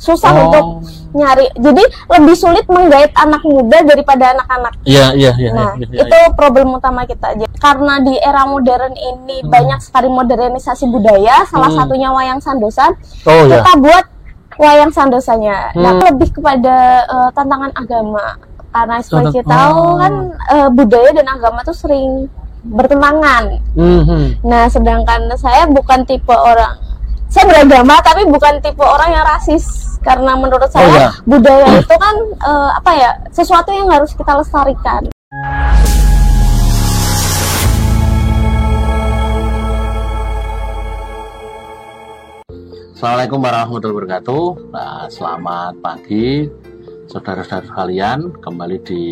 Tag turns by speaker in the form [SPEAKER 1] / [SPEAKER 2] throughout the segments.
[SPEAKER 1] susah untuk nyari. Jadi lebih sulit menggait anak muda daripada anak-anak.
[SPEAKER 2] Iya.
[SPEAKER 1] Nah, itu problem utama kita aja. Karena di era modern ini banyak sekali modernisasi budaya, salah satunya wayang sandosan. Kita buat wayang sandosanya. Nah, lebih kepada tantangan agama. Karena seperti kita tahu kan budaya dan agama tuh sering bertentangan. Nah, sedangkan saya bukan tipe orang, saya beragama tapi bukan tipe orang yang rasis. Karena menurut saya budaya itu kan sesuatu yang harus kita lestarikan.
[SPEAKER 2] Assalamualaikum warahmatullahi wabarakatuh. Nah, selamat pagi saudara-saudara sekalian, kembali di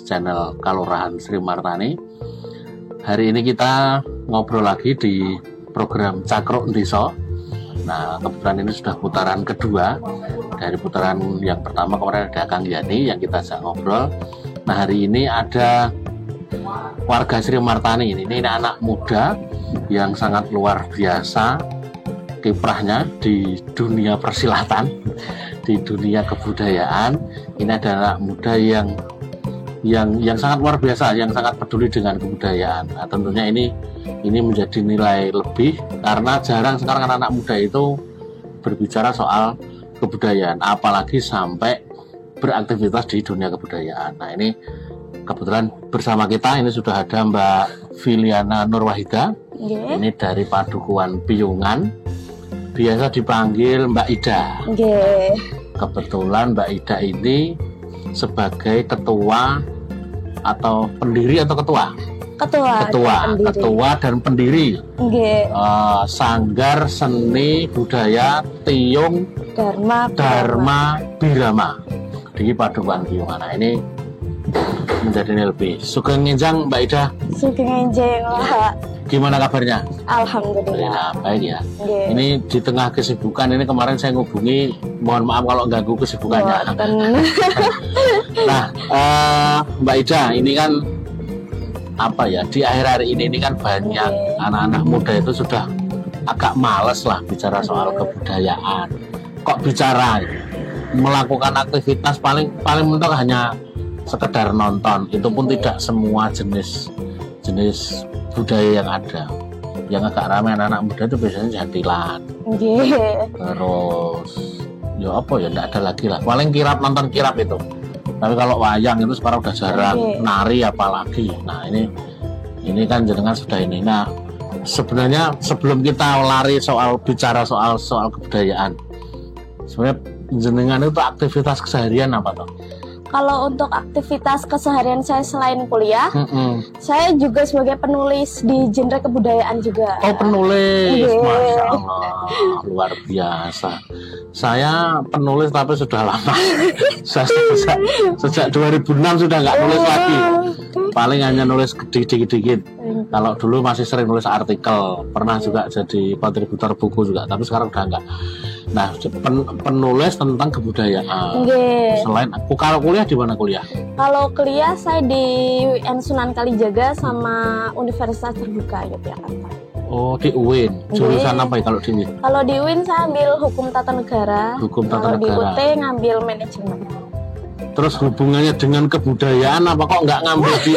[SPEAKER 2] channel Kalurahan Sri Martani. Hari ini kita ngobrol lagi di program Cakruk Ndeso. Nah, kebetulan ini sudah putaran kedua. Dari putaran yang pertama kemarin ada Kang Yani yang kita ajak ngobrol. Nah, hari ini ada warga Sri Martani ini anak muda yang sangat luar biasa kiprahnya di dunia persilatan, di dunia kebudayaan. Ini adalah anak muda yang sangat luar biasa, yang sangat peduli dengan kebudayaan. Nah, tentunya ini menjadi nilai lebih karena jarang sekarang anak muda itu berbicara soal kebudayaan, apalagi sampai beraktivitas di dunia kebudayaan. Nah, ini kebetulan bersama kita ini sudah ada Mbak Filiana Nurwahida. Ini dari Padukuhan Piyungan, biasa dipanggil Mbak Ida. Kebetulan Mbak Ida ini sebagai ketua atau pendiri atau ketua dan pendiri Sanggar Seni Budaya Tiyung Dharma Birama di Padukuhan Piyungan. Nah, ini menjadi lebih. Sugeng ngenjang Mbak Ida.
[SPEAKER 1] Sugeng ngenjang.
[SPEAKER 2] Gimana kabarnya?
[SPEAKER 1] Alhamdulillah.
[SPEAKER 2] Baik ya. Ini di tengah kesibukan ini kemarin saya ngubungi, mohon maaf kalau ganggu kesibukannya. Nah, Mbak Ida, ini kan di akhir-akhir ini kan banyak anak-anak muda itu sudah agak males lah bicara soal kebudayaan. Kok bicara melakukan aktivitas paling mentok hanya sekedar nonton, itu pun tidak semua jenis budaya yang ada. Yang agak ramai anak-anak muda itu biasanya jatilan. Terus enggak ada lagi lah. Paling kirap, nonton kirap itu. Tapi kalau wayang itu sekarang udah jarang, nari apalagi. Nah, ini kan jenengan sudah ini. Nah, sebenarnya sebelum kita lari bicara soal kebudayaan, sebenarnya jenengan itu aktivitas keseharian apa toh?
[SPEAKER 1] Kalau untuk aktivitas keseharian saya selain kuliah, saya juga sebagai penulis di genre kebudayaan juga.
[SPEAKER 2] Oh, penulis, Masya Allah, luar biasa. Saya penulis tapi sudah lama. Sejak 2006 sudah nggak nulis lagi. Paling hanya nulis dikit-dikit. Kalau dulu masih sering nulis artikel, pernah juga jadi kontributor buku juga, tapi sekarang udah enggak. Nah, penulis tentang kebudayaan. Selain aku, kalau kuliah di mana kuliah?
[SPEAKER 1] Kalau kuliah saya di UIN Sunan Kalijaga sama Universitas Terbuka Yogyakarta.
[SPEAKER 2] Oh, di UIN. Jurusan apa ya kalau di UIN?
[SPEAKER 1] Kalau di UIN saya ambil Hukum Tata Negara. Kalau di UT ngambil Manajemen.
[SPEAKER 2] Terus hubungannya dengan kebudayaan apa kok nggak ngambil di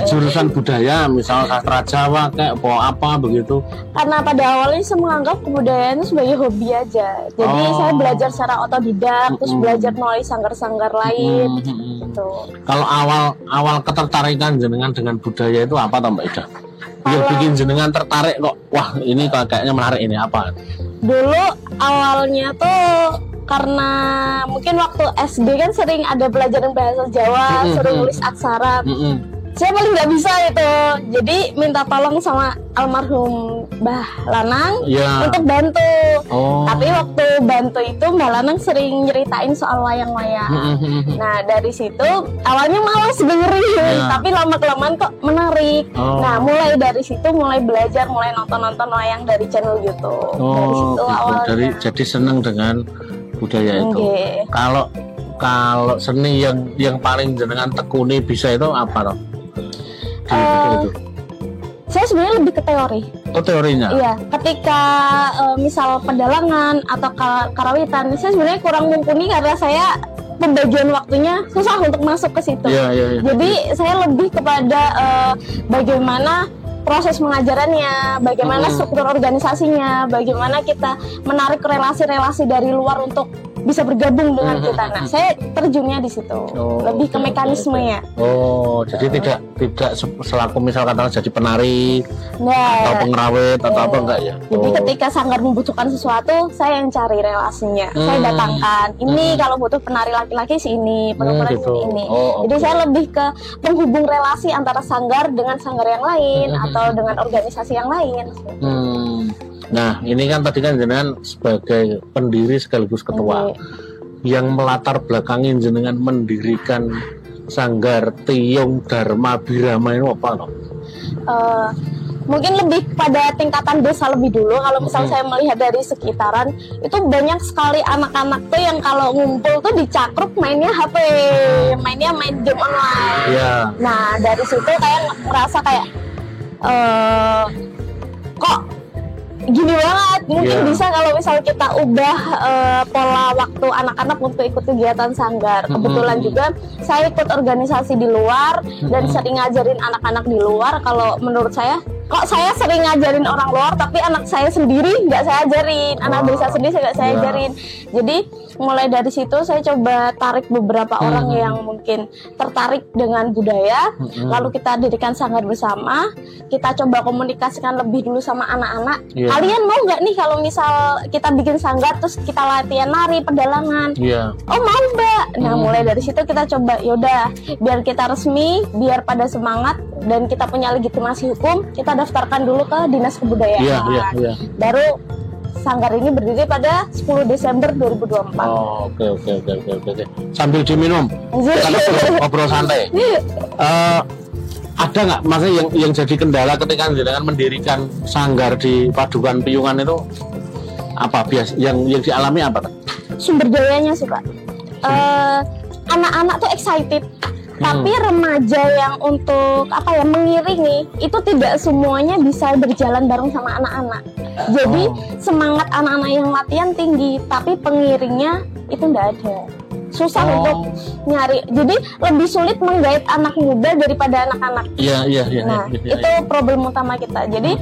[SPEAKER 2] jurusan budaya, misalnya sastra Jawa kayak apa begitu? Karena
[SPEAKER 1] pada awalnya saya menganggap kebudayaan itu sebagai hobi aja. Jadi saya belajar secara otodidak, terus belajar melalui sanggar-sanggar lain. Gitu.
[SPEAKER 2] Kalau awal ketertarikan jenengan dengan budaya itu apa toh Mbak Ida? Yang bikin jenengan tertarik kok, wah ini kayaknya menarik, ini apa?
[SPEAKER 1] Dulu awalnya tuh karena mungkin waktu SD kan sering ada pelajaran bahasa Jawa, sering nulis aksara. Saya paling nggak bisa itu, jadi minta tolong sama almarhum Mbah Lanang untuk bantu. Tapi waktu bantu itu Mbah Lanang sering nyeritain soal wayang-wayang. Nah, dari situ awalnya malas dengerin, tapi lama-kelamaan kok menarik. Nah, mulai dari situ mulai belajar, mulai nonton-nonton wayang dari channel YouTube. Dari situ awalnya.
[SPEAKER 2] Jadi seneng dengan budaya itu. Kalau seni yang paling jenengan tekuni bisa itu apa toh?
[SPEAKER 1] Saya sebenarnya lebih ke teori.
[SPEAKER 2] Oh, teorinya.
[SPEAKER 1] Iya, ketika misal pedalangan atau karawitan, saya sebenarnya kurang mumpuni karena saya pembagian waktunya susah untuk masuk ke situ.
[SPEAKER 2] Iya.
[SPEAKER 1] Jadi saya lebih kepada bagaimana proses pengajarannya, bagaimana struktur organisasinya, bagaimana kita menarik relasi-relasi dari luar untuk bisa bergabung dengan kita. Nah, saya terjunnya di situ, lebih ke mekanismenya.
[SPEAKER 2] Oh, jadi tidak selaku misal katakan jadi penari atau pengrawit atau apa enggak ya?
[SPEAKER 1] Jadi ketika sanggar membutuhkan sesuatu, saya yang cari relasinya. Saya datangkan. Ini kalau butuh penari laki-laki sini, penari ini. Jadi saya lebih ke penghubung relasi antara sanggar dengan sanggar yang lain atau dengan organisasi yang lain.
[SPEAKER 2] Nah, ini kan tadi kan jenengan sebagai pendiri sekaligus ketua yang melatar belakangin jenengan mendirikan sanggar Tiyung Dharma Birama ini apa loh?
[SPEAKER 1] Mungkin lebih pada tingkatan desa lebih dulu. Kalau misal saya melihat dari sekitaran, itu banyak sekali anak-anak tuh yang kalau ngumpul tuh dicakruk mainnya HP, mainnya main game online. Nah, dari situ kayak merasa kayak kok gini banget, mungkin bisa kalau misal kita ubah pola waktu anak-anak untuk ikut kegiatan sanggar. Kebetulan juga saya ikut organisasi di luar dan sering ngajarin anak-anak di luar. Kalau menurut saya, kok saya sering ngajarin orang luar tapi anak saya sendiri nggak saya ajarin, anak desa sendiri nggak saya ajarin. Jadi mulai dari situ saya coba tarik beberapa orang yang mungkin tertarik dengan budaya, lalu kita dirikan sanggar bersama. Kita coba komunikasikan lebih dulu sama anak-anak. Kalian mau nggak nih kalau misal kita bikin sanggar terus kita latihan nari pedalangan? Oh mau Mbak. Nah mulai dari situ kita coba, yaudah biar kita resmi, biar pada semangat dan kita punya legitimasi hukum, kita daftarkan dulu ke Dinas Kebudayaan. Baru sanggar ini berdiri pada 10 Desember 2024.
[SPEAKER 2] Oh, oke. Sambil diminum, kita ngobrol santai. Ada nggak, maksudnya yang jadi kendala ketika jenengan mendirikan sanggar di Padukan Piyungan itu apa yang dialami apa?
[SPEAKER 1] Sumber dayanya sih Pak. Anak-anak tuh excited. Tapi remaja yang untuk mengiringi itu tidak semuanya bisa berjalan bareng sama anak-anak. Jadi semangat anak-anak yang latihan tinggi, tapi pengiringnya itu enggak ada. Susah untuk nyari. Jadi lebih sulit menggait anak muda daripada anak-anak. Nah, itu problem utama kita. Jadi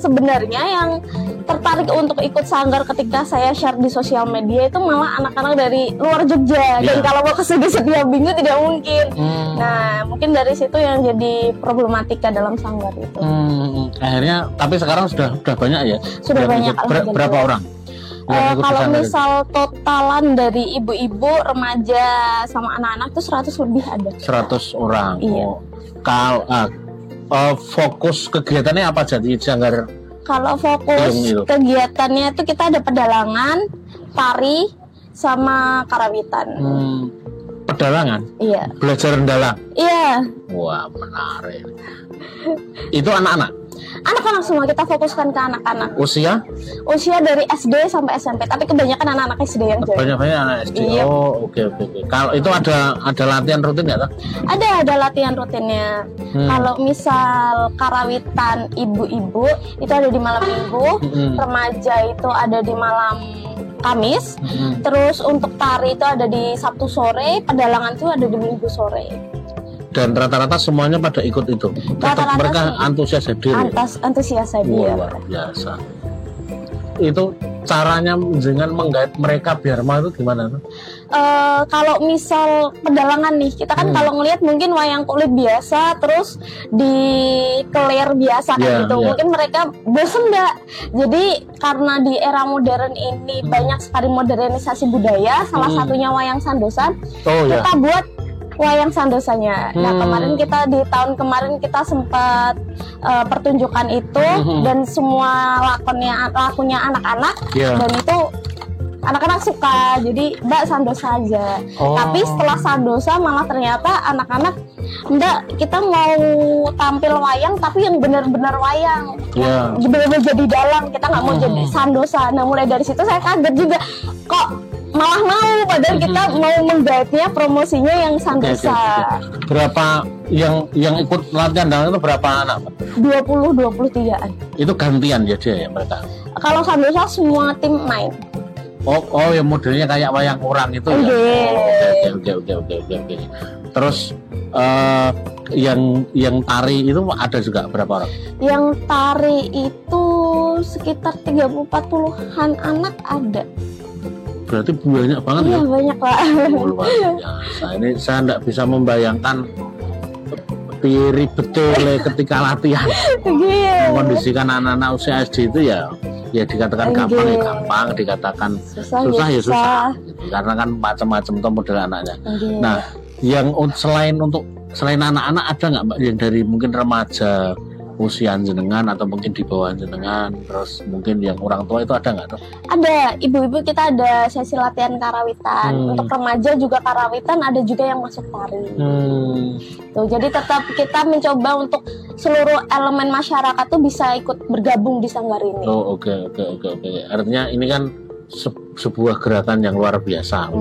[SPEAKER 1] sebenarnya yang tertarik untuk ikut sanggar ketika saya share di sosial media itu malah anak-anak dari luar Jogja. Dan kalau mau ke setiap minggu tidak mungkin. Nah, mungkin dari situ yang jadi problematika dalam sanggar itu.
[SPEAKER 2] Akhirnya, tapi sekarang sudah banyak ya?
[SPEAKER 1] Sudah banyak.
[SPEAKER 2] Berapa orang?
[SPEAKER 1] Kalau misal totalan dari ibu-ibu, remaja sama anak-anak tuh 100 lebih ada.
[SPEAKER 2] 100 orang.
[SPEAKER 1] Iya.
[SPEAKER 2] Kalau fokus kegiatannya apa jadi sanggar?
[SPEAKER 1] Kalau fokus kegiatannya itu kita ada pedalangan, tari, sama karawitan.
[SPEAKER 2] Pedalangan?
[SPEAKER 1] Iya.
[SPEAKER 2] Belajar mendalang?
[SPEAKER 1] Iya.
[SPEAKER 2] Wah, menarik. Itu anak-anak?
[SPEAKER 1] Anak-anak semua, kita fokuskan ke anak-anak.
[SPEAKER 2] Usia
[SPEAKER 1] dari SD sampai SMP, tapi kebanyakan anak-anak SD yang join.
[SPEAKER 2] Banyak anak SD. Iya. Oh, oke. Kalau itu ada latihan rutin nggak?
[SPEAKER 1] Ada latihan rutinnya. Kalau misal karawitan ibu-ibu itu ada di malam minggu, remaja itu ada di malam Kamis, terus untuk tari itu ada di Sabtu sore, pedalangan itu ada di Minggu sore.
[SPEAKER 2] Dan rata-rata semuanya pada ikut itu. Tetap mereka antusias hadir.
[SPEAKER 1] Antusias hadir.
[SPEAKER 2] Luar biasa. Itu caranya dengan menggait mereka biar mau itu gimana tuh?
[SPEAKER 1] Kalau misal pedalangan nih, kita kan kalau ngelihat mungkin wayang kulit biasa, terus di kelir biasa gitu. Mungkin mereka bosen nggak? Jadi karena di era modern ini banyak sekali modernisasi budaya, salah satunya wayang sandosan. Kita buat wayang sandosanya. Nah kemarin di tahun kemarin kita sempat pertunjukan itu dan semua lakunya anak-anak dan itu anak-anak suka. Jadi Mbak sandosa aja. Tapi setelah sandosa malah ternyata anak-anak Mbak kita mau tampil wayang tapi yang benar-benar wayang, benar-benar jadi dalang. Kita nggak mau jadi sandosa. Nah mulai dari situ saya kaget juga, kok malah mau padahal kita mau menggait-nya promosinya yang Santosa.
[SPEAKER 2] Berapa yang ikut latihan dalam itu berapa anak?
[SPEAKER 1] 20-23an.
[SPEAKER 2] Itu gantian ya dia ya mereka?
[SPEAKER 1] Kalau Santosa semua tim main.
[SPEAKER 2] Oh ya modelnya kayak wayang orang itu ya. Oke. Terus yang tari itu ada juga berapa orang?
[SPEAKER 1] Yang tari itu sekitar 30-40an anak ada.
[SPEAKER 2] Berarti banyak banget
[SPEAKER 1] ya?
[SPEAKER 2] Iya
[SPEAKER 1] banyak Pak.
[SPEAKER 2] Luar biasa. Ini saya tidak bisa membayangkan betul ketika latihan. Mengkondisikan anak-anak usia SD itu ya dikatakan gampang ya gampang, dikatakan susah ya susah. Gitu. Karena kan macam-macam tuh model anaknya. Nah, yang selain anak-anak ada nggak Mbak yang dari mungkin remaja usia jenengan atau mungkin di bawah jenengan, terus mungkin yang orang tua itu ada nggak tuh?
[SPEAKER 1] Ada, ibu-ibu kita ada sesi latihan karawitan. Untuk remaja juga karawitan, ada juga yang masuk tari. Tuh, jadi tetap kita mencoba untuk seluruh elemen masyarakat tuh bisa ikut bergabung di sanggar ini.
[SPEAKER 2] Oh oke. Artinya ini kan sebuah gerakan yang luar biasa,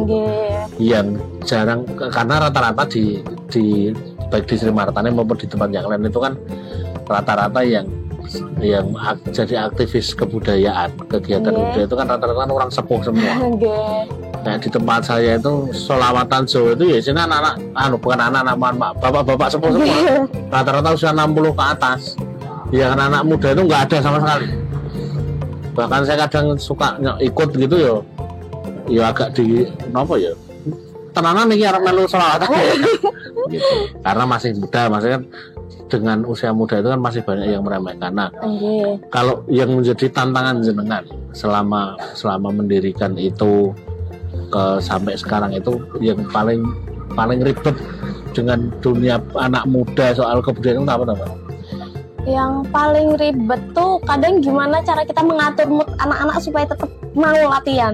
[SPEAKER 2] yang jarang, karena rata-rata di baik di Sri Martani maupun di tempat yang lain itu kan rata-rata yang jadi aktivis kebudayaan, kegiatan budaya itu kan rata-rata orang sepuh semua. Nah di tempat saya itu Solawatan Jawa itu ya sini anak-anak, bukan anak-anak, bapak-bapak sepuh semua, rata-rata usia 60 ke atas. Ya anak-anak muda itu nggak ada sama sekali. Bahkan saya kadang suka ikut gitu ya agak di ya tenanan nih arep melu Solawatan gitu. Karena masih muda, maksudnya dengan usia muda itu kan masih banyak yang meremehkan. Nah, kalau yang menjadi tantangan jenengan selama mendirikan itu sampai sekarang itu yang paling ribet dengan dunia anak muda soal kebudayaan itu apa?
[SPEAKER 1] Yang paling ribet tuh kadang gimana cara kita mengatur mood anak-anak supaya tetap mau latihan.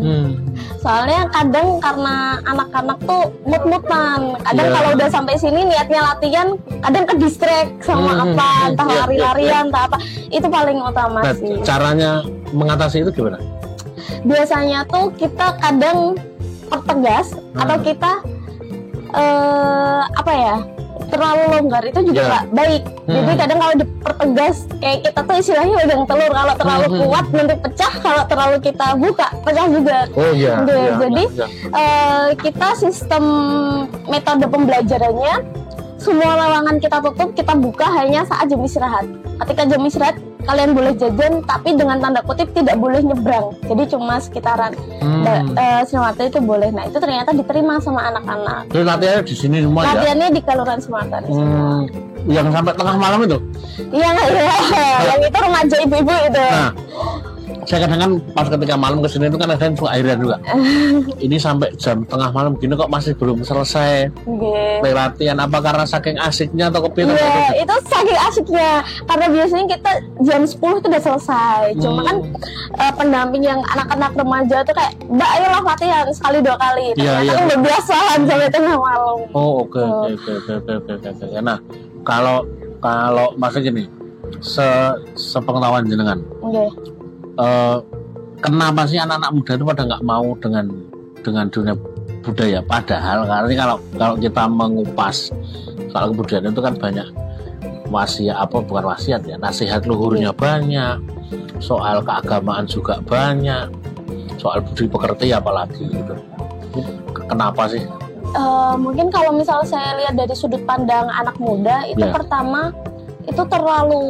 [SPEAKER 1] Soalnya kadang karena anak-anak tuh mood-moodan. Kadang kalau udah sampai sini niatnya latihan, kadang ke distract sama apa, entah lari-larian, entah apa. Itu paling utama sih.
[SPEAKER 2] Caranya mengatasi itu gimana?
[SPEAKER 1] Biasanya tuh kita kadang pertegas atau kita terlalu longgar itu juga nggak baik. Jadi kadang kalau dipertegas kayak kita tuh istilahnya wedang telur, kalau terlalu kuat nanti pecah, kalau terlalu kita buka pecah juga. Jadi kita sistem metode pembelajarannya semua lawangan kita tutup, kita buka hanya saat jam istirahat. Ketika jam istirahat kalian boleh jajan, tapi dengan tanda kutip tidak boleh nyebrang. Jadi cuma sekitaran Sri Martani itu boleh. Nah itu ternyata diterima sama anak-anak.
[SPEAKER 2] Jadi latihannya di sini semua ya?
[SPEAKER 1] Latihannya di Kelurahan Sri Martani.
[SPEAKER 2] Yang sampai tengah malam itu?
[SPEAKER 1] Iya. Yang itu remaja ibu-ibu itu.
[SPEAKER 2] Nah, saya kadang kan pas ketika malam kesini itu kan ada yang suka akhirnya juga. Ini sampai jam tengah malam gini kok masih belum selesai latihan, apa karena saking asiknya atau kepikiran?
[SPEAKER 1] Iya, itu saking asiknya. Karena biasanya kita jam 10 itu udah selesai. Cuma kan pendamping yang anak-anak remaja tuh kayak, Mbak ayolah latihan sekali 2 kali. Ternyata kan udah biasaan sampai tengah malam.
[SPEAKER 2] Oh oke. Nah kalau maksudnya gini, sepengetahuan jenengan. Kenapa sih anak-anak muda itu pada nggak mau dengan dunia budaya? Padahal karena kalau kita mengupas soal kebudayaan itu kan banyak bukan wasiat ya, nasihat luhurnya banyak, soal keagamaan juga banyak, soal budi pekerti apalagi gitu. Kenapa sih?
[SPEAKER 1] Mungkin kalau misal saya lihat dari sudut pandang anak muda itu pertama itu terlalu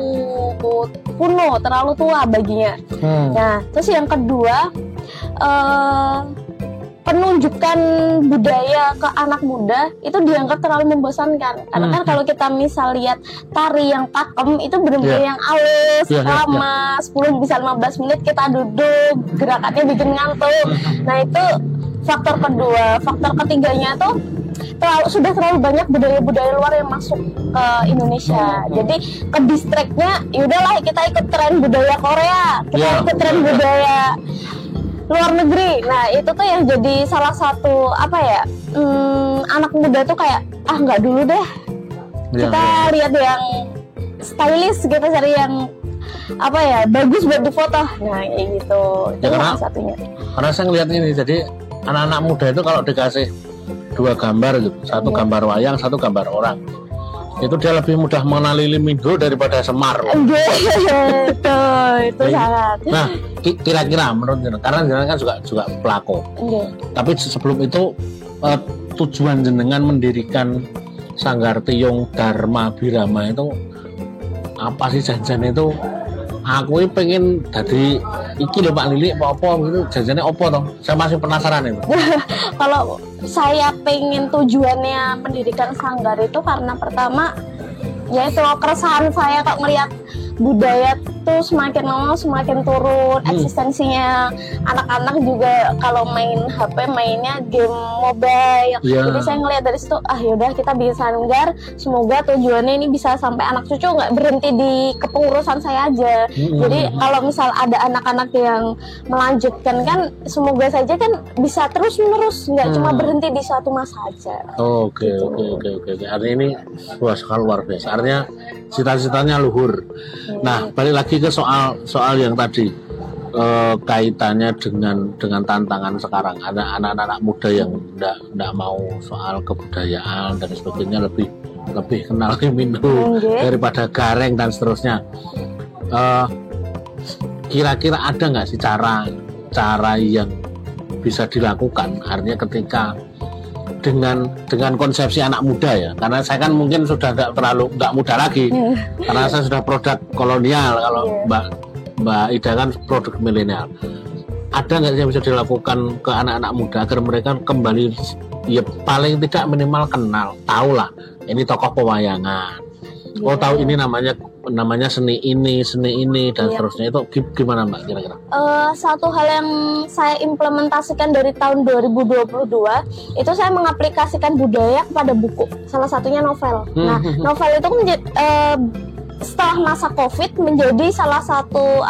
[SPEAKER 1] kuno, terlalu tua baginya. Nah, terus yang kedua penunjukan budaya ke anak muda itu dianggap terlalu membosankan. Karena kan kalau kita misal lihat tari yang pakem itu benar-benar yang halus, lama, 10 bisa 15 menit kita duduk, gerakannya bikin ngantuk. Nah, itu faktor kedua. Faktor ketiganya tuh sudah terlalu banyak budaya-budaya luar yang masuk ke Indonesia. Jadi ke distriknya yaudahlah kita ikut tren budaya Korea, kita ikut tren budaya luar negeri. Nah itu tuh yang jadi salah satu anak muda tuh kayak nggak dulu deh, kita lihat yang stylish, kita cari yang bagus buat difoto. Nah kayak gitu. Itu salah satunya.
[SPEAKER 2] Karena saya ngeliat ini, jadi anak-anak muda itu kalau dikasih 2 gambar gitu, satu gambar wayang, satu gambar orang, itu dia lebih mudah mengenali Limindo daripada Semar.
[SPEAKER 1] Itu sangat.
[SPEAKER 2] Nah, kira-kira menurut jenengan, karena jenengan kan juga pelaku. Tapi sebelum itu tujuan jenengan mendirikan Sanggar Tiyung Dharma Birama itu apa sih? Janjian itu aku pengen jadi iki lho Pak Lili apa gitu, janjiannya apa toh? Saya masih penasaran itu.
[SPEAKER 1] Kalau saya pengen tujuannya mendirikan sanggar itu karena pertama yaitu keresahan saya kok ngelihat budaya tuh semakin lama semakin turun, eksistensinya anak-anak juga kalau main HP mainnya game mobile. Jadi saya ngelihat dari situ, yaudah kita bikin sanggar, semoga tujuannya ini bisa sampai anak cucu nggak berhenti di kepengurusan saya aja. Jadi kalau misal ada anak-anak yang melanjutkan kan, semoga saja kan bisa terus menerus, nggak cuma berhenti di suatu masa aja.
[SPEAKER 2] Oke. Artinya ini sekali luar biasa. Artinya cita-citanya luhur. Nah, balik lagi ke soal yang tadi kaitannya dengan tantangan sekarang. Ada anak-anak muda yang enggak mau soal kebudayaan dan sebagainya, lebih kenal Limindo daripada Gareng dan seterusnya. Kira-kira ada nggak sih cara yang bisa dilakukan? Artinya ketika dengan konsepsi anak muda ya, karena saya kan mungkin sudah nggak muda lagi, karena saya sudah produk kolonial, kalau Mbak Ida kan produk milenial. Ada nggak yang bisa dilakukan ke anak-anak muda agar mereka kembali, ya paling tidak minimal kenal, tahu lah ini tokoh pewayangan, tahu ini namanya seni ini dan seterusnya. Itu gimana Mbak kira-kira?
[SPEAKER 1] Satu hal yang saya implementasikan dari tahun 2022 itu saya mengaplikasikan budaya kepada buku, salah satunya novel. Nah, novel itu setelah masa COVID menjadi salah satu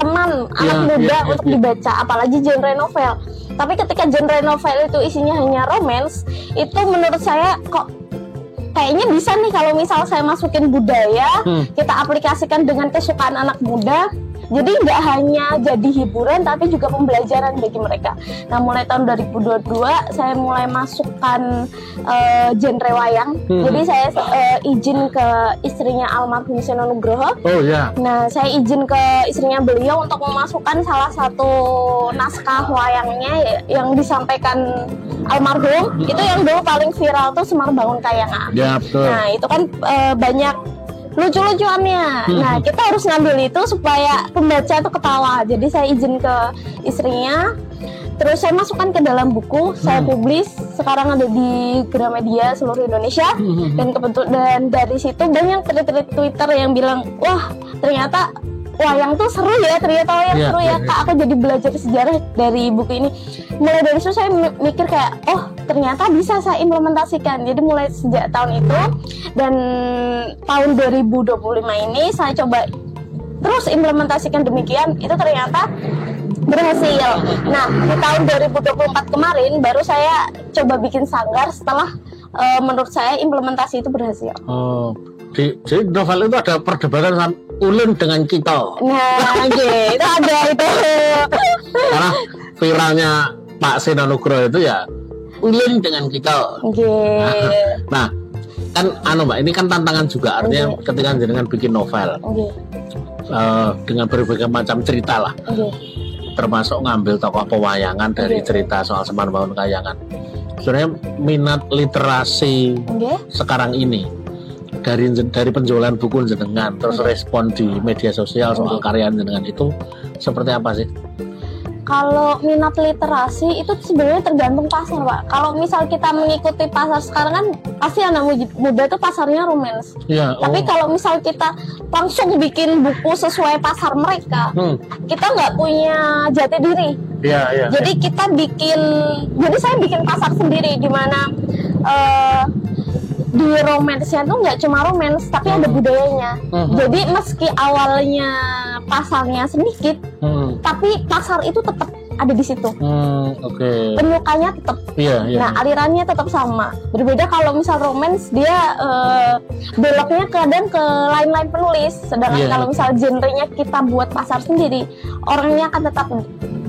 [SPEAKER 1] teman anak muda untuk dibaca, apalagi genre novel. Tapi ketika genre novel itu isinya hanya romance, itu menurut saya kok kayaknya bisa nih kalau misal saya masukin budaya, kita aplikasikan dengan kesukaan anak muda. Jadi nggak hanya jadi hiburan, tapi juga pembelajaran bagi mereka. Nah, mulai tahun 2022 saya mulai masukkan genre wayang. Jadi saya izin ke istrinya almarhum Seno Nugroho. Nah, saya izin ke istrinya beliau untuk memasukkan salah satu naskah wayangnya yang disampaikan almarhum. Itu yang dulu paling viral tuh Semar Bangun Kayangan. Nah, itu kan banyak lucu-lucuannya. Nah, kita harus ngambil itu supaya pembaca itu ketawa. Jadi saya izin ke istrinya, terus saya masukkan ke dalam buku, saya publis. Sekarang ada di Gramedia seluruh Indonesia. Dan dari situ banyak tweet Twitter yang bilang, wah ternyata wayang tuh seru ya, seru ya Kak, aku jadi belajar sejarah dari buku ini. Mulai dari situ saya mikir kayak, ternyata bisa saya implementasikan. Jadi mulai sejak tahun itu dan tahun 2025 ini saya coba terus implementasikan demikian, itu ternyata berhasil. Nah, di tahun 2024 kemarin baru saya coba bikin sanggar setelah menurut saya implementasi itu berhasil.
[SPEAKER 2] Jadi novel itu ada perdebatan ulun dengan kita.
[SPEAKER 1] Nah, itu ada itu.
[SPEAKER 2] Karena viralnya Pak Seno Nugroho itu ya ulun dengan kita. Nah, kan Mbak, ini kan tantangan juga, artinya ketika jenengan bikin novel dengan berbagai macam cerita lah, termasuk ngambil tokoh pewayangan dari cerita soal Semar Bangun Kayangan. Sebenarnya minat literasi sekarang ini dari penjualan buku jenengan, terus respon di media sosial soal karya jenengan itu seperti apa sih?
[SPEAKER 1] Kalau minat literasi itu sebenarnya tergantung pasar, Pak. Kalau misal kita mengikuti pasar sekarang kan pasti anak muda itu pasarnya romance. Tapi kalau misal kita langsung bikin buku sesuai pasar mereka, kita nggak punya jati diri. Jadi saya bikin pasar sendiri di mana di romance-nya tuh nggak cuma romance, tapi ada budayanya. Jadi meski awalnya pasarnya sedikit, tapi pasar itu tetap ada di situ. Penyukanya tetap. Nah, alirannya tetap sama. Berbeda kalau misal romance, dia beloknya kadang ke lain-lain penulis. Sedangkan kalau misal genrenya kita buat pasar sendiri, orangnya akan tetap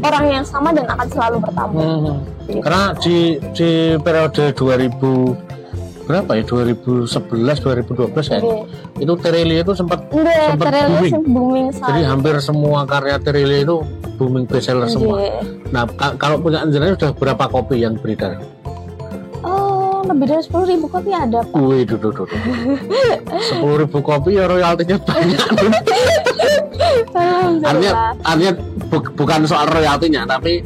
[SPEAKER 1] orang yang sama dan akan selalu bertambah.
[SPEAKER 2] Gitu. Karena di periode 2000 berapa ya, 2011 2012 ya, itu Terelie itu sempat
[SPEAKER 1] booming
[SPEAKER 2] jadi hampir semua karya Terelie itu booming bestseller semua. Nah kalau punya jenengan sudah berapa kopi yang beredar?
[SPEAKER 1] Oh, lebih dari 10.000 kopi ada, Pak.
[SPEAKER 2] Wih, 10.000 kopi ya royaltinya banyak. artinya bukan soal royaltinya, tapi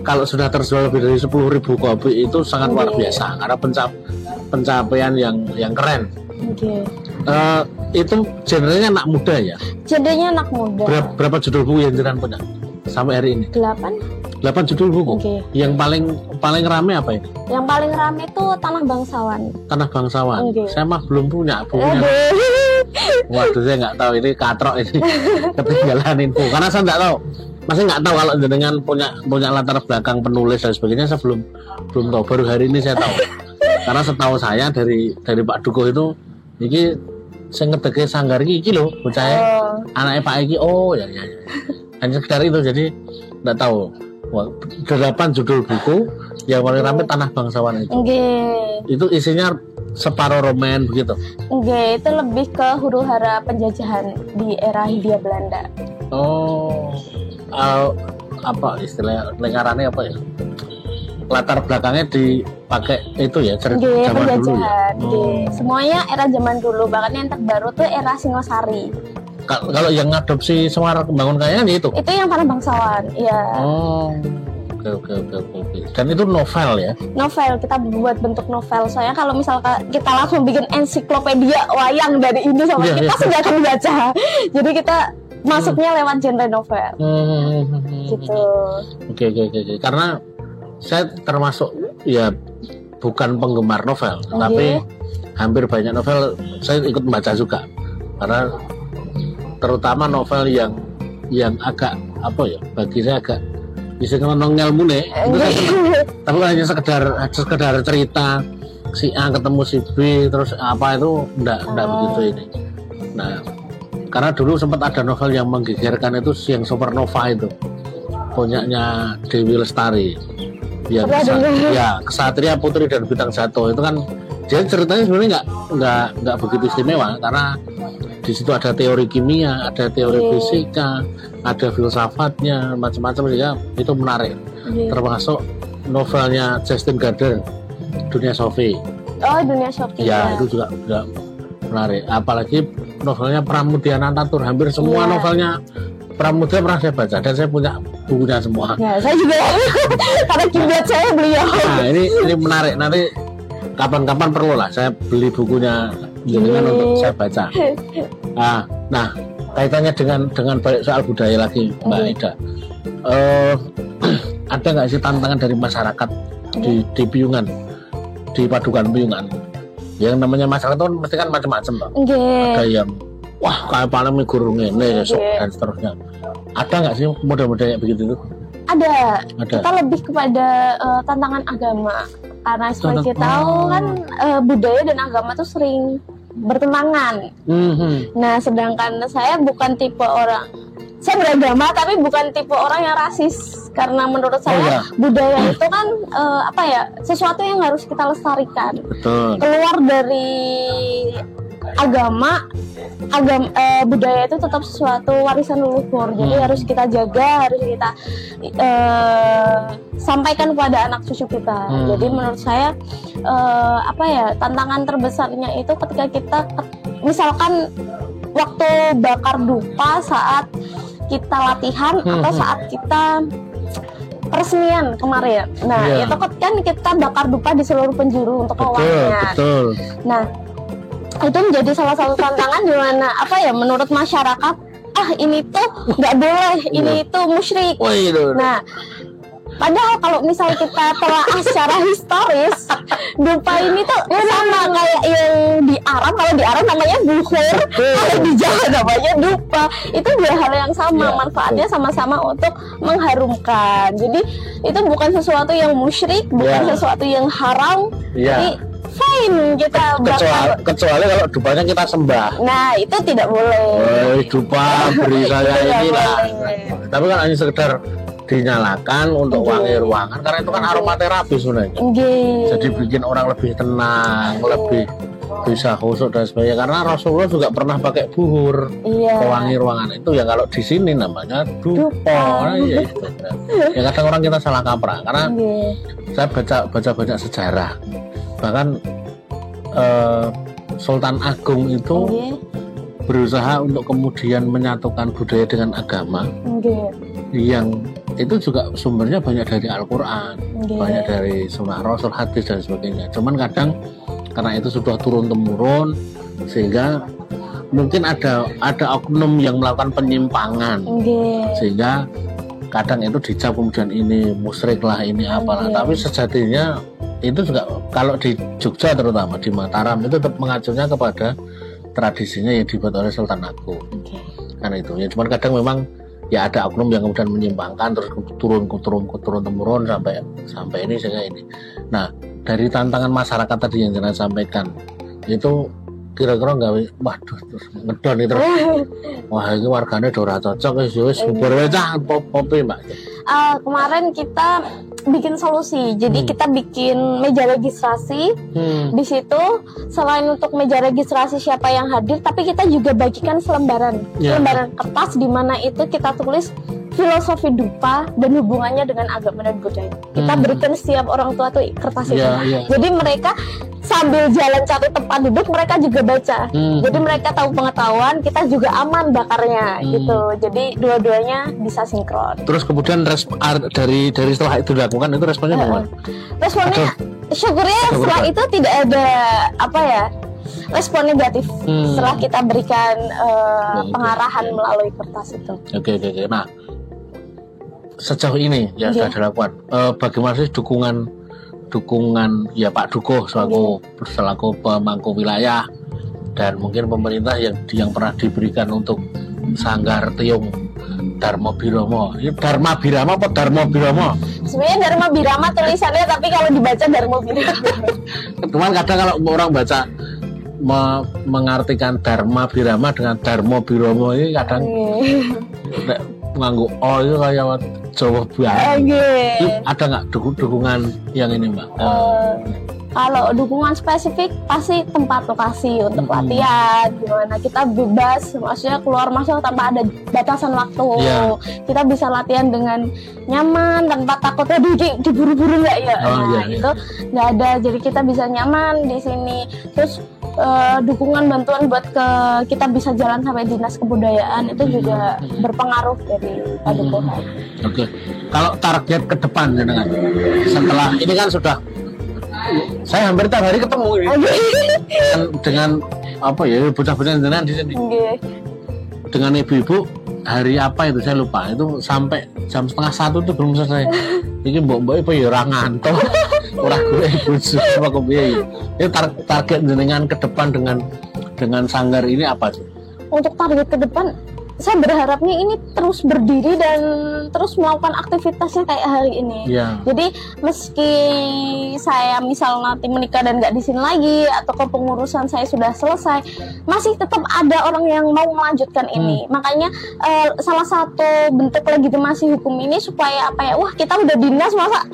[SPEAKER 2] kalau sudah terjual lebih dari 10.000 kopi itu sangat luar biasa karena pencapaian yang keren. Itu genrenya anak muda ya?
[SPEAKER 1] Genrenya anak muda.
[SPEAKER 2] Berapa judul buku yang jenengan punya sampai hari ini? 8 judul buku. Yang paling rame apa ini? Yang paling rame itu Tanah Bangsawan. Tanah Bangsawan. Saya mah belum punya bukunya. Waduh, saya nggak tahu, ini katrok ini. Ketinggalan info karena saya nggak tahu. Masih nggak tahu kalau jenengan punya latar belakang penulis dan sebagainya. Saya belum tahu, baru hari ini saya tahu. Karena setahu saya dari Pak Dukuh itu ini saya ngedeke sanggar iki lho bocah anaknya Pak Iki. Ya hanya sekedar itu, jadi nggak tahu. 8 judul buku yang paling ramai Tanah Bangsawan itu. Itu isinya separuh roman begitu.
[SPEAKER 1] Itu lebih ke huru-hara penjajahan di era Hindia Belanda.
[SPEAKER 2] Apa istilahnya, lingkarannya apa ya? Latar belakangnya dipakai itu ya, cerita zaman dulu ya.
[SPEAKER 1] Semuanya era zaman dulu, bahkan yang terbaru tuh era Singosari.
[SPEAKER 2] Kalau yang ngadopsi Semarang Membangun Kayangan itu
[SPEAKER 1] yang Tanah Bangsawan, ya.
[SPEAKER 2] Oke. Dan itu novel ya?
[SPEAKER 1] Novel, kita buat bentuk novel. Soalnya kalau misalkan kita langsung bikin ensiklopedia wayang dari ini sama kita sudah akan baca. Jadi kita masuknya lewat genre novel. Gitu.
[SPEAKER 2] Oke. Karena saya termasuk ya bukan penggemar novel, tapi hampir banyak novel saya ikut membaca juga. Karena terutama novel yang agak apa ya, bagi saya agak bisa ngelong mune itu saya senang. Tapi hanya sekedar cerita si A ketemu si B terus apa, itu enggak begitu ini. Nah, karena dulu sempat ada novel yang menggegerkan itu yang Supernova itu, punyanya Dewi Lestari. Ya, Kesatria Putri dan Bintang Jatuh itu kan, jadi ceritanya sebenarnya nggak begitu istimewa karena di situ ada teori kimia, ada teori fisika, ada filsafatnya, macam-macam, ya itu menarik. Termasuk novelnya Justin Gardner, Dunia Sophie.
[SPEAKER 1] Dunia Sophie.
[SPEAKER 2] Ya, itu juga menarik. Apalagi novelnya Pramudia Nantatur, hampir semua novelnya Pramudia pernah saya baca dan saya punya bukunya semua.
[SPEAKER 1] Ya, saya juga karena kiblat saya beliau.
[SPEAKER 2] Nah, ini menarik. Nanti kapan-kapan perlu lah saya beli bukunya untuk saya baca. Nah, kaitannya dengan balik soal budaya lagi, Mbak Ida. Ada nggak sih tantangan dari masyarakat di Piungan, di Padukan Piungan? Yang namanya masyarakat itu mesti kan macam-macam, Pak. Ada yang kayak paling migur ngene dan seterusnya. Ada nggak sih model-model begitu itu?
[SPEAKER 1] Ada. Kita lebih kepada tantangan agama, karena seperti kita tahu kan budaya dan agama tuh sering bertentangan. Nah, sedangkan saya bukan tipe orang, saya beragama tapi bukan tipe orang yang rasis, karena menurut saya budaya itu kan sesuatu yang harus kita lestarikan.
[SPEAKER 2] Betul.
[SPEAKER 1] Keluar dari agama, budaya itu tetap sesuatu warisan leluhur. Jadi harus kita jaga, harus kita sampaikan kepada anak cucu kita. Jadi menurut saya tantangan terbesarnya itu ketika kita misalkan waktu bakar dupa saat kita latihan atau saat kita peresmian kemarin. Nah, itu kan kita bakar dupa di seluruh penjuru untuk awalnya.
[SPEAKER 2] Betul.
[SPEAKER 1] Nah, itu menjadi salah satu tantangan di mana menurut masyarakat ini tuh nggak boleh, ini itu musyrik. Nah, padahal kalau misal kita telah secara historis, dupa ini tuh sama kayak yang di Arab. Kalau di Arab namanya bukhur, kalau di Jawa namanya dupa. Itu dua hal yang sama, manfaatnya sama-sama untuk mengharumkan. Jadi itu bukan sesuatu yang musyrik, bukan sesuatu yang haram. Jadi fine kita
[SPEAKER 2] kecuali kalau dupanya kita sembah.
[SPEAKER 1] Nah, itu tidak boleh.
[SPEAKER 2] Dupa beri saya inilah. Tapi kan hanya sekedar dinyalakan untuk wangi ruangan karena itu kan aromaterapi sebenarnya. Jadi bikin orang lebih tenang, lebih bisa khusyuk dan sebagainya. Karena Rasulullah juga pernah pakai buhur pewangi ruangan itu ya, kalau di sini namanya dupa. Ya itu. Ya kadang orang kita salah kaprah karena saya baca sejarah, bahkan Sultan Agung itu berusaha untuk kemudian menyatukan budaya dengan agama, yang itu juga sumbernya banyak dari Al-Quran, banyak dari sunnah Rasul, hadis dan sebagainya. Cuman kadang karena itu sudah turun-temurun sehingga mungkin ada oknum yang melakukan penyimpangan, sehingga kadang itu dicap kemudian ini musyrik lah, ini apalah. Tapi sejatinya itu juga kalau di Jogja terutama di Mataram itu tetap mengacunya kepada tradisinya yang dibuat oleh Sultan Agung. Karena itu ya, cuman kadang memang ya ada oknum yang kemudian menyimpangkan terus turun temurun sampai ini sehingga ini. Nah, dari tantangan masyarakat tadi yang saya sampaikan itu kira-kira waduh terus ngedon itu terus wah ini warganya udah cocok wis bubar wecah popi Mbak.
[SPEAKER 1] Kemarin kita bikin solusi, jadi kita bikin meja registrasi. Di situ selain untuk meja registrasi siapa yang hadir, tapi kita juga bagikan selembaran kertas di mana itu kita tulis filosofi dupa dan hubungannya dengan agama dan budaya. Kita berikan setiap orang tua tuh kertas itu. Jadi mereka sambil jalan cari tempat duduk mereka juga baca. Jadi mereka tahu pengetahuan, kita juga aman bakarnya gitu. Jadi dua-duanya bisa sinkron.
[SPEAKER 2] Terus kemudian dari setelah itu dilakukan itu responnya bagaimana?
[SPEAKER 1] Responnya syukurnya setelah itu tidak ada respon negatif setelah kita berikan pengarahan melalui kertas itu.
[SPEAKER 2] Oke. Nah, sejauh ini ya sudah dilakukan. Bagaimana sih dukungan ya Pak Dukuh selaku pemangku wilayah dan mungkin pemerintah yang pernah diberikan untuk Sanggar Tiung Dharma Birama. Ini Dharma Birama apa Dharma Birama?
[SPEAKER 1] Sebenarnya Dharma Birama tulisannya, tapi kalau dibaca Dharma Birama.
[SPEAKER 2] Cuman kadang kalau orang baca mengartikan Dharma Birama dengan Dharma Birama ini kadang nganggo itu kayak Jawa banget. Ada nggak dukungan yang ini Mbak?
[SPEAKER 1] Kalau dukungan spesifik pasti tempat lokasi untuk latihan, gimana kita bebas, maksudnya keluar masuk tanpa ada batasan waktu. Kita bisa latihan dengan nyaman tanpa takutnya diburu-buru nggak ya? Itu nggak ada, jadi kita bisa nyaman di sini. Terus dukungan bantuan buat kita bisa jalan sampai dinas kebudayaan itu juga berpengaruh dari padukuhan.
[SPEAKER 2] Oke. Kalau target ke depan dengan setelah ini kan sudah saya hampir tiap hari ketemu dengan apa ya bocah-bocah jenengan di sini. Dengan ibu-ibu hari apa itu saya lupa, itu sampai jam 12:30 itu belum selesai. Ini mbok-mbok apa ya ora ngantuk. Ora gue bojo apa kepiye. Ini target jenengan ke depan dengan sanggar ini apa sih?
[SPEAKER 1] Untuk target ke depan saya berharapnya ini terus berdiri dan terus melakukan aktivitasnya kayak hari ini. Jadi meski saya misal nanti menikah dan nggak di sini lagi atau kepengurusan saya sudah selesai, masih tetap ada orang yang mau melanjutkan ini. Makanya salah satu bentuk legitimasi hukum ini supaya wah kita udah dinas masa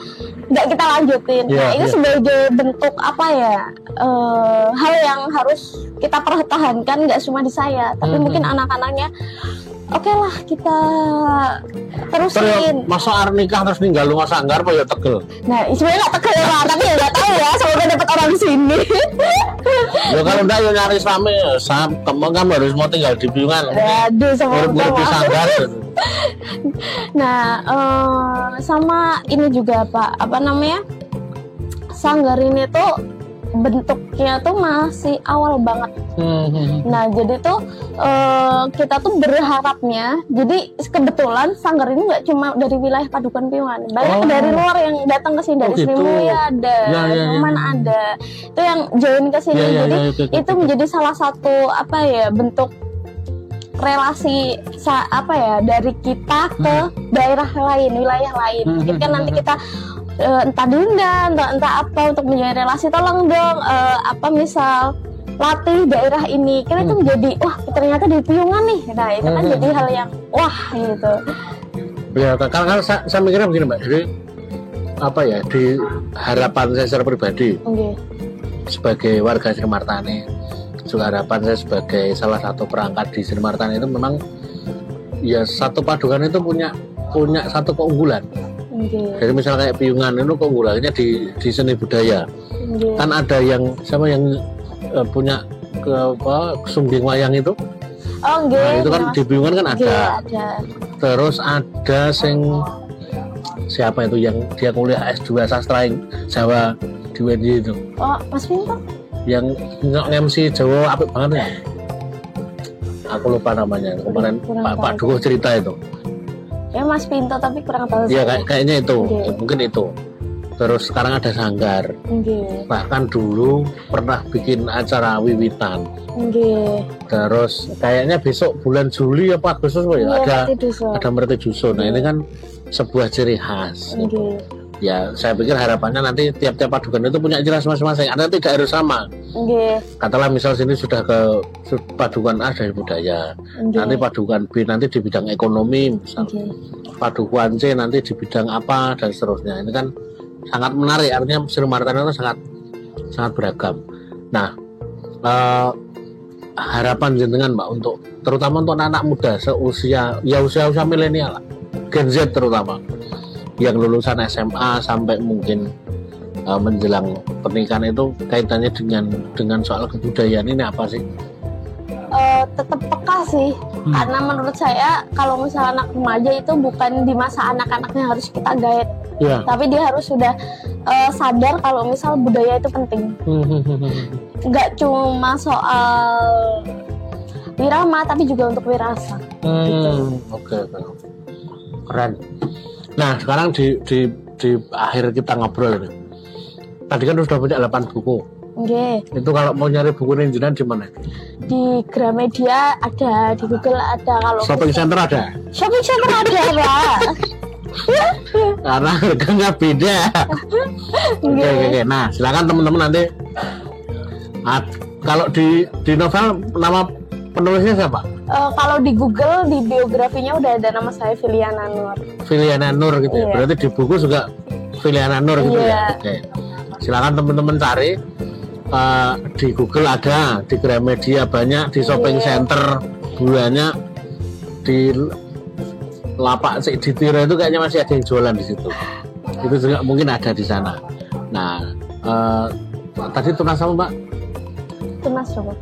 [SPEAKER 1] nggak kita lanjutin. Nah itu sebagai bentuk hal yang harus kita pertahankan, nggak cuma di saya, tapi mungkin anak-anaknya. Oke lah kita terusin.
[SPEAKER 2] Masa arep nikah terus ninggal rumah sanggar apa ya tegel?
[SPEAKER 1] Nah sebenarnya nggak tegel ya, tapi ya nggak tahu ya. Semoga dapat orang di sini.
[SPEAKER 2] Ya kalau enggak ya nyaris rame, temen kan harus mau tinggal di Piungan.
[SPEAKER 1] Aduh sama
[SPEAKER 2] di sanggar.
[SPEAKER 1] Nah sama ini juga Pak, sanggar ini tuh bentuknya tuh masih awal banget. Nah jadi tuh kita tuh berharapnya, jadi kebetulan sanggar ini nggak cuma dari wilayah Padukuhan Piungan, banyak dari luar yang datang ke sini, dari Sri Mulia ada, mana ada, itu yang join ke sini. Jadi itu menjadi salah satu bentuk relasi dari kita ke daerah lain, wilayah lain. Mungkin kan nanti kita entah diundang, entah apa untuk menjalin relasi, tolong dong misal latih daerah ini, kan itu menjadi wah ternyata di Piungan nih. Nah itu kan jadi hal yang wah gitu.
[SPEAKER 2] Ya, karena saya mikirnya begini Mbak, jadi apa ya, di harapan saya secara pribadi sebagai warga Sri Martani, juga harapan saya sebagai salah satu perangkat di Sri Martani itu memang ya satu padukan itu punya satu keunggulan. Jadi misalnya kayak Piungan itu keunggulannya di seni budaya. Kan ada yang sama yang punya sungging wayang itu. Nah, itu kan di Piungan kan ada. Terus ada siapa itu yang dia kuliah S2 sastra Jawa di UNY itu.
[SPEAKER 1] Oh, Mas Pinto?
[SPEAKER 2] Yang MC Jawa apik banget ya. Aku lupa namanya. Kemarin Pak Dukuh cerita itu.
[SPEAKER 1] Ya Mas Pinto tapi kurang tahu.
[SPEAKER 2] Iya kayaknya itu. Ya, mungkin itu. Terus sekarang ada Sanggar. Bahkan dulu pernah bikin acara wiwitan. Terus kayaknya besok bulan Juli apa Agustus ya ada Mertidusun. Nah ini kan sebuah ciri khas. Ya saya pikir harapannya nanti tiap-tiap padukan itu punya ciri khas masing-masing. Ada tidak harus sama. Katakanlah misal sini sudah ke padukan A dari budaya, nanti padukan B nanti di bidang ekonomi, misal padukan C nanti di bidang apa dan seterusnya. Ini kan sangat menarik, artinya Sri Martani itu sangat beragam. Nah, harapan jenengan Mbak untuk terutama untuk anak muda usia milenial, Gen Z terutama yang lulusan SMA sampai mungkin menjelang pernikahan itu kaitannya dengan soal kebudayaan ini apa sih?
[SPEAKER 1] Tetap peka sih, karena menurut saya kalau misalnya anak remaja itu bukan di masa anak-anaknya harus kita guide. Tapi dia harus sudah sadar kalau misal budaya itu penting. Nggak cuma soal wirama, tapi juga untuk wirasa.
[SPEAKER 2] Oke. Keren. Nah sekarang di akhir kita ngobrol ini, tadi kan sudah punya 8 buku. Itu kalau mau nyari buku ninjinan di mana?
[SPEAKER 1] Di Gramedia ada, di Google ada, kalau
[SPEAKER 2] Shopping Center ada?
[SPEAKER 1] Shopping Center ada Pak.
[SPEAKER 2] Karena harganya beda. Oke. Nah silakan teman-teman nanti. Kalau di novel nama penulisnya siapa?
[SPEAKER 1] Kalau di Google di biografinya udah ada nama saya Filiana Nur.
[SPEAKER 2] Filiana Nur gitu ya. Berarti di buku juga Filiana Nur gitu ya. Oke. Silakan teman-teman cari. Di Google ada, di Gramedia banyak, di Shopping Center bulannya, di lapak di Tira itu kayaknya masih ada yang jualan di situ. Itu juga mungkin ada di sana. Nah, tadi tunas apa Mbak?
[SPEAKER 1] Tunas apa?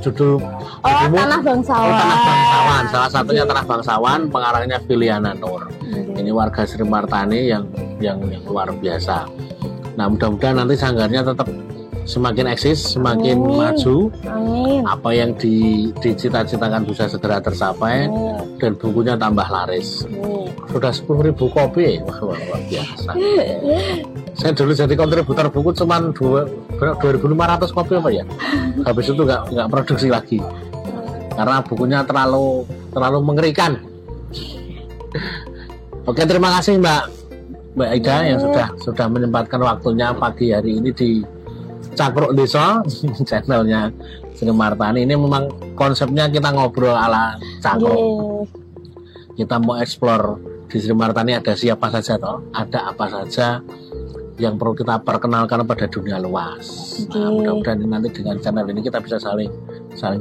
[SPEAKER 2] Judul
[SPEAKER 1] Tanah Bangsawan.
[SPEAKER 2] Tanah Bangsawan. Salah satunya Tanah Bangsawan, pengarangnya Filiana Nur. Ini warga Sri Martani yang luar biasa. Nah, mudah-mudahan nanti sanggarnya tetap semakin eksis, semakin maju.
[SPEAKER 1] Amin.
[SPEAKER 2] Apa yang dicita-citakan bisa segera tercapai. Dan bukunya tambah laris. Sudah 10.000 kopi. Wah, luar biasa. Saya dulu jadi kontributor buku cuma 2.500 kopi apa ya. Habis itu nggak produksi lagi. Karena bukunya terlalu mengerikan. Oke, terima kasih Mbak Ida yang sudah menyempatkan waktunya pagi hari ini di Cakruk Desa, channelnya Sri Martani. Ini memang konsepnya kita ngobrol ala Cakruk. Kita mau explore di Sri Martani ada siapa saja toh, ada apa saja yang perlu kita perkenalkan pada dunia luas. Nah, mudah-mudahan nanti dengan channel ini kita bisa saling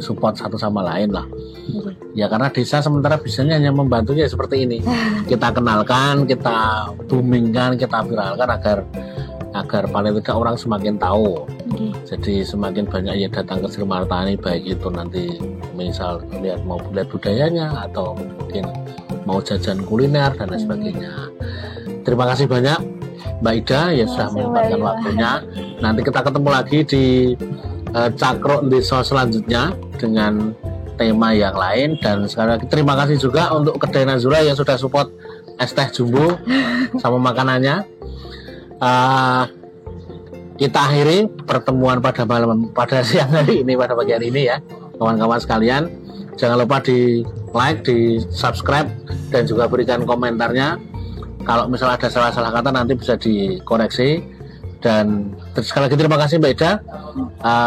[SPEAKER 2] support satu sama lain lah. Ya karena desa sementara bisanya hanya membantunya seperti ini. Kita kenalkan, kita boomingkan, kita viralkan agar paling tidak orang semakin tahu. Jadi semakin banyak yang datang ke Sri Martani, baik itu nanti misal mau lihat budayanya atau mungkin mau jajan kuliner dan lain sebagainya. Terima kasih banyak Mbak Ida yang sudah menyempatkan waktunya. Nanti kita ketemu lagi di Cakruk Desa selanjutnya dengan tema yang lain. Dan sekali lagi terima kasih juga untuk Kedai Nazura yang sudah support es teh jumbo sama makanannya. Kita akhiri pertemuan pada siang hari ini, pada pagi hari ini ya kawan-kawan sekalian. Jangan lupa di like, di subscribe dan juga berikan komentarnya. Kalau misalnya ada salah-salah kata nanti bisa dikoreksi. Dan sekali lagi terima kasih Mbak Ida.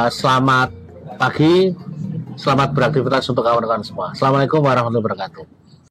[SPEAKER 2] Selamat pagi, selamat beraktivitas untuk kawan-kawan semua. Assalamualaikum warahmatullahi wabarakatuh.